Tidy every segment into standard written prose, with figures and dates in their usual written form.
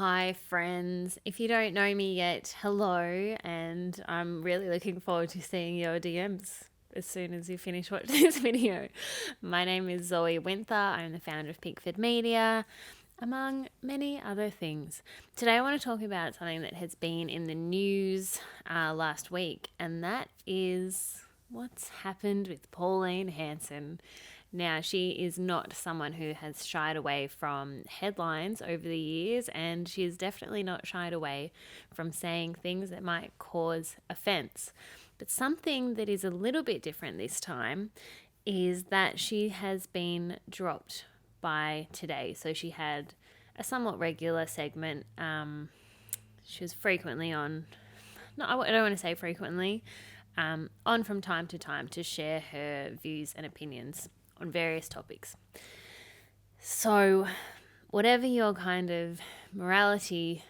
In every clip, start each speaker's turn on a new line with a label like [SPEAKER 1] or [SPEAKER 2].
[SPEAKER 1] Hi, friends. If you don't know me yet, hello, and I'm really looking forward to seeing your DMs as soon as you finish watching this video. My name is Zoe Winther. I'm the founder of Pickford Media, among many other things. Today, I want to talk about something that has been in the news last week, and that is what's happened with Pauline Hanson. Now, she is not someone who has shied away from headlines over the years, and she is definitely not shied away from saying things that might cause offense. But something that is a little bit different this time is that she has been dropped by Today. So she had a somewhat regular segment. She was frequently on, no, I don't want to say frequently, on from time to share her views and opinions on various topics. So, whatever your kind of morality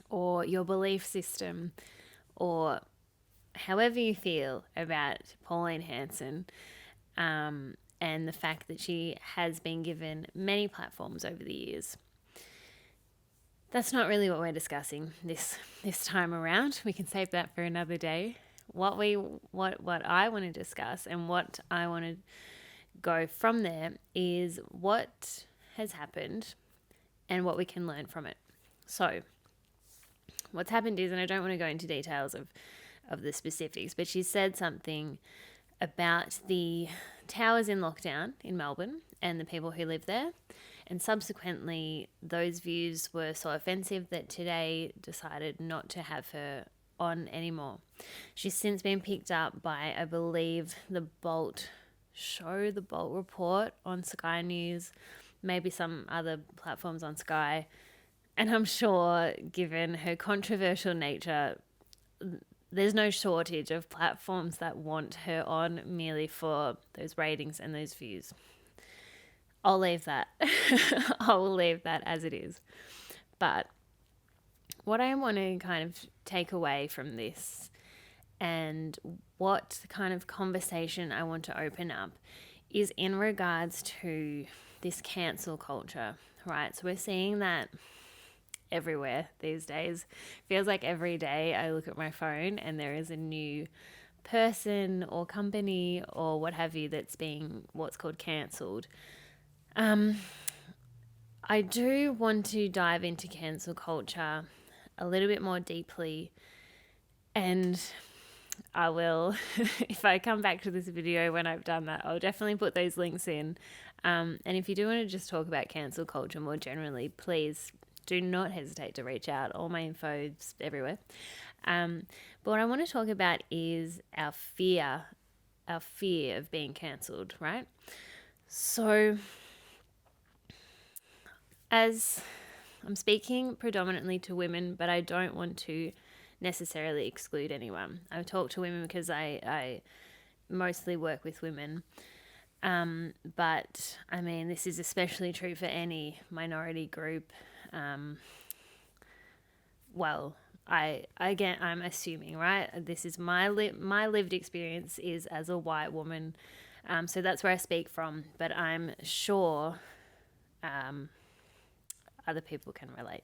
[SPEAKER 1] or your belief system or however you feel about Pauline Hanson, and the fact that she has been given many platforms over the years, that's not really what we're discussing this time around. We can save that for another day. What I want to discuss and what I want to go from there is what has happened and what we can learn from it. So what's happened is, and I don't want to go into details of the specifics, but she said something about the towers in lockdown in Melbourne and the people who live there. And subsequently, those views were so offensive that Today decided not to have her on anymore. She's since been picked up by, I believe, the Bolt Report on Sky News, maybe some other platforms on Sky. And I'm sure, given her controversial nature, there's no shortage of platforms that want her on merely for those ratings and those views. I'll leave that. I will leave that as it is. But what I want to kind of take away from this and what kind of conversation I want to open up is in regards to this cancel culture, right? So we're seeing that everywhere these days. Feels like every day I look at my phone and there is a new person or company or what have you that's being what's called cancelled. I do want to dive into cancel culture a little bit more deeply, and I will, if I come back to this video when I've done that, I'll definitely put those links in. And if you do want to just talk about cancel culture more generally, please do not hesitate to reach out. All my info is everywhere. But what I want to talk about is our fear of being cancelled, right? So, as I'm speaking predominantly to women, but I don't want to necessarily exclude anyone. I talk to women because I mostly work with women. But I mean, this is especially true for any minority group. I'm assuming, right? This is my lived experience is as a white woman. So that's where I speak from, but I'm sure other people can relate.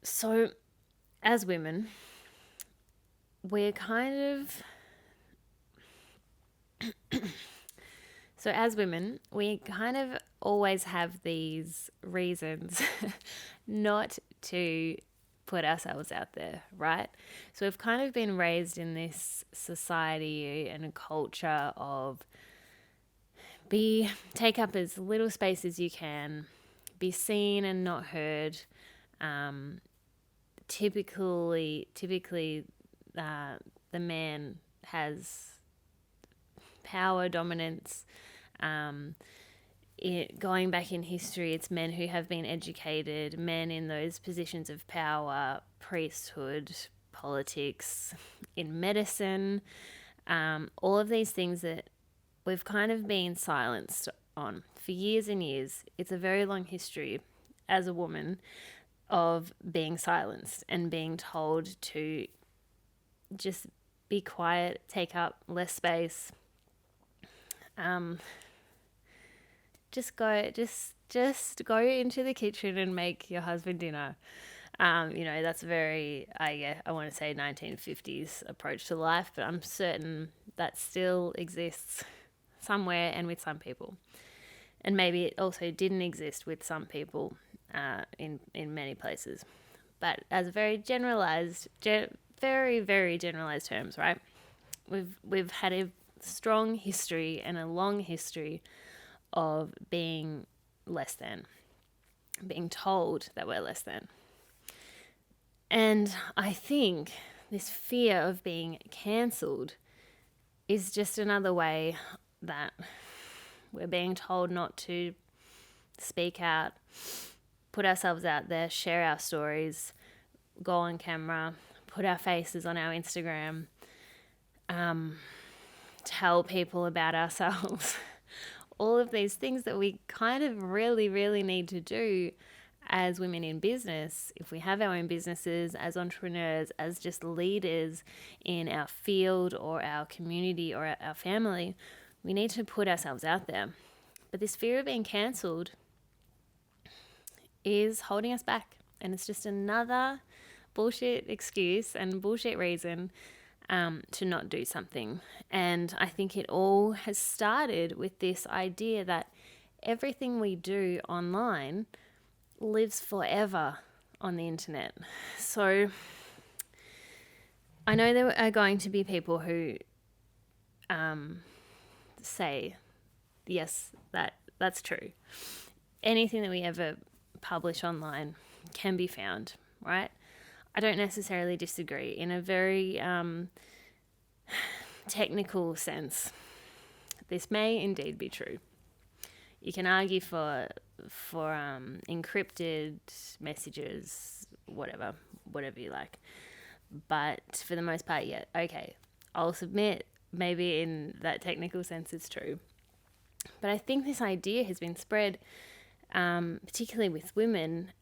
[SPEAKER 1] So as women, we're kind of always have these reasons not to put ourselves out there, right? So we've kind of been raised in this society and a culture of take up as little space as you can, be seen and not heard. Typically, the man has power dominance. Going back in history, it's men who have been educated, men in those positions of power, priesthood, politics, in medicine, all of these things that we've kind of been silenced on for years and years. It's a very long history as a woman of being silenced and being told to just be quiet, take up less space, just just go into the kitchen and make your husband dinner. That's very, I want to say 1950s approach to life, but I'm certain that still exists somewhere and with some people. And maybe it also didn't exist with some people in many places. But as very generalized, very, very generalized terms, right? We've had a strong history and a long history of being less than, being told that we're less than. And I think this fear of being cancelled is just another way that we're being told not to speak out, put ourselves out there, share our stories, go on camera, put our faces on our Instagram, tell people about ourselves. All of these things that we kind of really, really need to do as women in business, if we have our own businesses, as entrepreneurs, as just leaders in our field or our community or our family, we need to put ourselves out there. But this fear of being cancelled is holding us back. And it's just another bullshit excuse and bullshit reason to not do something. And I think it all has started with this idea that everything we do online lives forever on the internet. So I know there are going to be people who say, yes, that's true. Anything that we ever publish online can be found, right? I don't necessarily disagree. In a very technical sense, this may indeed be true. You can argue for encrypted messages, whatever you like. But for the most part, yeah, okay, I'll submit maybe in that technical sense it's true. But I think this idea has been spread, particularly with women,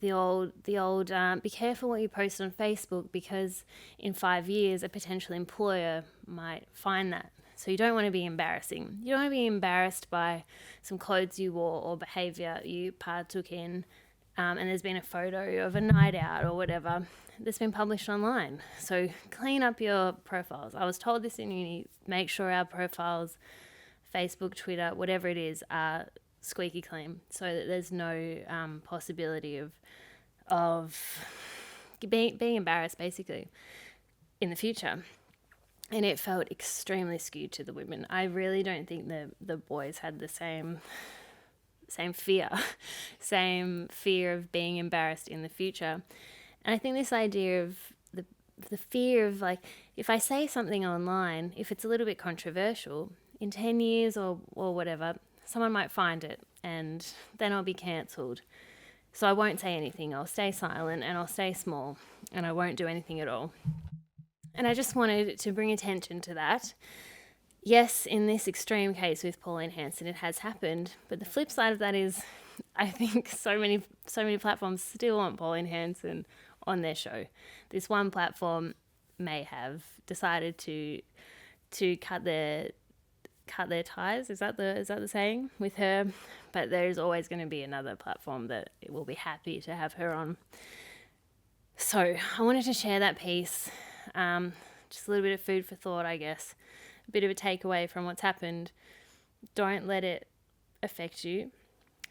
[SPEAKER 1] the old be careful what you post on Facebook because in 5 years a potential employer might find that. So you don't want to be embarrassing. You don't want to be embarrassed by some clothes you wore or behavior you partook in, and there's been a photo of a night out or whatever that's been published online. So clean up your profiles. I was told this in uni, make sure our profiles, Facebook, Twitter, whatever it is, are squeaky clean so that there's no possibility of being embarrassed basically in the future. And it felt extremely skewed to the women. I really don't think the boys had the same fear, same fear of being embarrassed in the future. And I think this idea of the fear of, like, if I say something online, if it's a little bit controversial, in 10 years or whatever, someone might find it and then I'll be cancelled. So I won't say anything. I'll stay silent and I'll stay small and I won't do anything at all. And I just wanted to bring attention to that. Yes, in this extreme case with Pauline Hanson, it has happened. But the flip side of that is, I think so many platforms still want Pauline Hanson on their show. This one platform may have decided to cut their ties. Is that the saying with her? But there's always going to be another platform that will be happy to have her on. So I wanted to share that piece. Just a little bit of food for thought, I guess. A bit of a takeaway from what's happened. Don't let it affect you.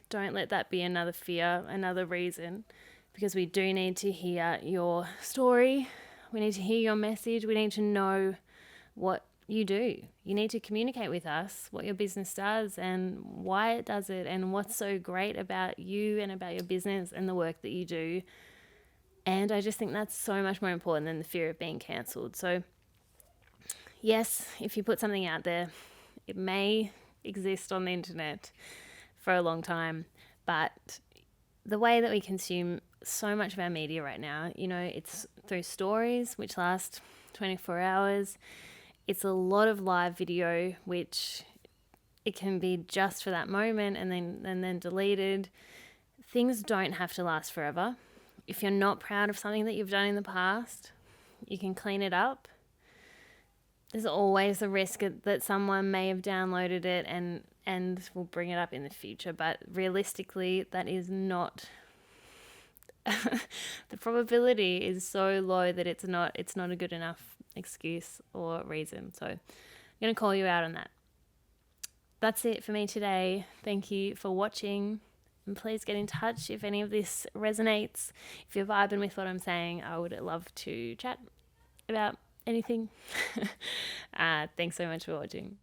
[SPEAKER 1] Don't let that be another fear, another reason, because we do need to hear your story. We need to hear your message. We need to know what you do. You need to communicate with us what your business does and why it does it and what's so great about you and about your business and the work that you do. And I just think that's so much more important than the fear of being cancelled. So yes, if you put something out there, it may exist on the internet for a long time, but the way that we consume so much of our media right now, it's through stories, which last 24 hours. It's a lot of live video, which it can be just for that moment and then deleted. Things don't have to last forever. If you're not proud of something that you've done in the past, you can clean it up. There's always a risk that someone may have downloaded it and and we'll bring it up in the future. But realistically, that is not the probability is so low that it's not a good enough excuse or reason. So I'm going to call you out on that. That's it for me today. Thank you for watching. And please get in touch if any of this resonates. If you're vibing with what I'm saying, I would love to chat about anything. Thanks so much for watching.